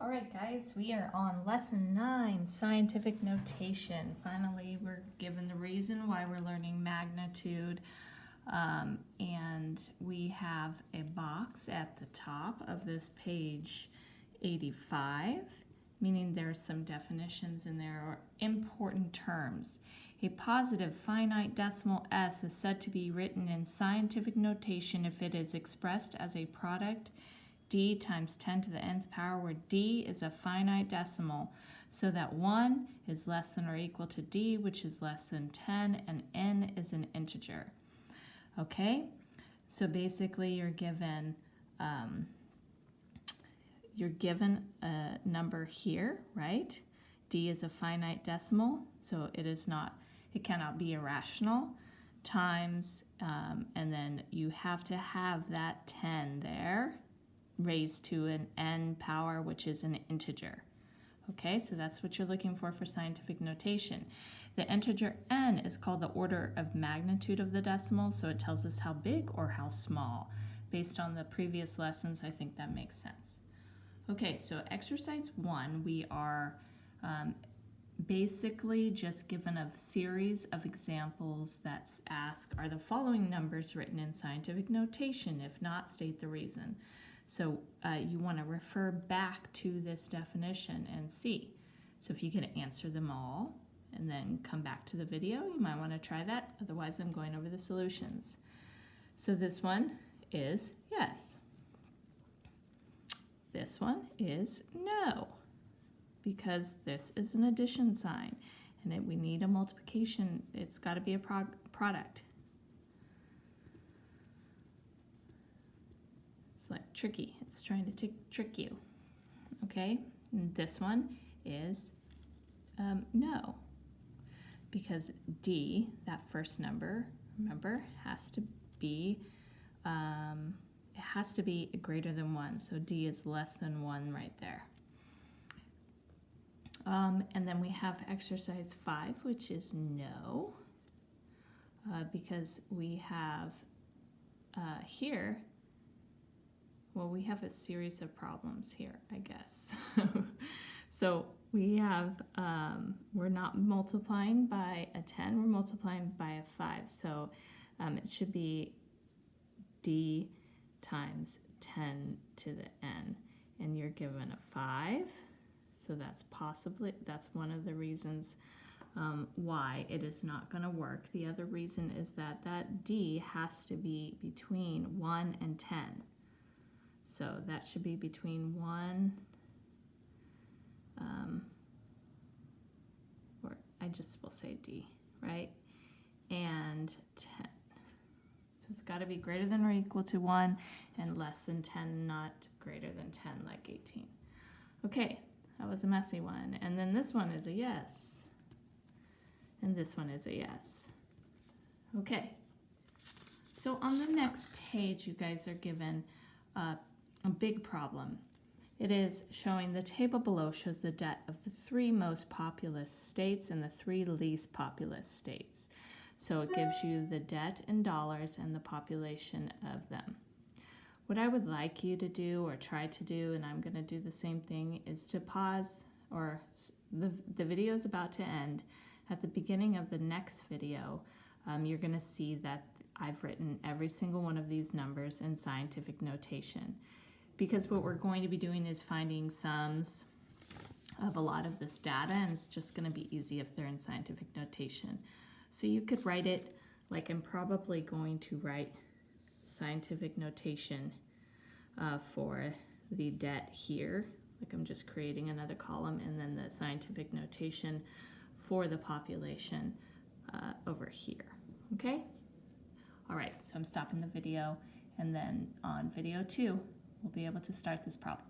All right, guys, we are on lesson 9, scientific notation. Finally, we're given the reason why we're learning magnitude, and we have a box at the top of this page 85, meaning there's some definitions in there or important terms. A positive finite decimal s is said to be written in scientific notation if it is expressed as a product d times 10 to the nth power, where d is a finite decimal, so that 1 is less than or equal to d, which is less than 10, and n is an integer. Okay, so basically you're given a number here, right? D is a finite decimal, so it cannot be irrational, times, and then you have to have that 10 there, raised to an n power, which is an integer. Okay, so that's what you're looking for scientific notation. The integer n is called the order of magnitude of the decimal, so it tells us how big or how small. Based on the previous lessons, I think that makes sense. Okay, so exercise 1, we are basically just given a series of examples that ask, are the following numbers written in scientific notation? If not, state the reason. So you want to refer back to this definition and see. So if you can answer them all and then come back to the video, you might want to try that. Otherwise, I'm going over the solutions. So this one is yes. This one is no, because this is an addition sign, and we need a multiplication. It's got to be a product. It's like tricky. It's trying to trick you. Okay, and this one is no, because d, that first number, remember, has to be it has to be greater than 1, so d is less than 1 right there. And then we have exercise 5, which is no, because we have here, well, we have a series of problems here, I guess. So we have, we're not multiplying by a 10, we're multiplying by a 5. So it should be d times 10 to the n, and you're given a 5. So that's one of the reasons why it is not going to work. The other reason is that d has to be between 1 and 10. So that should be between 1, or I just will say d, right? And 10. So it's got to be greater than or equal to 1 and less than 10, not greater than 10 like 18. Okay, that was a messy one. And then this one is a yes. And this one is a yes. Okay. So on the next page, you guys are given a big problem. It is showing the table below shows the debt of the 3 most populous states and the 3 least populous states. So it gives you the debt in dollars and the population of them. What I would like you to do or try to do, and I'm going to do the same thing, is to pause, or the video is about to end. At the beginning of the next video, you're going to see that I've written every single one of these numbers in scientific notation. Because what we're going to be doing is finding sums of a lot of this data, and it's just going to be easy if they're in scientific notation. So you could write it like I'm probably going to write scientific notation for the debt here. Like I'm just creating another column, and then the scientific notation for the population over here. Okay? All right, so I'm stopping the video, and then on video 2, we'll be able to start this problem.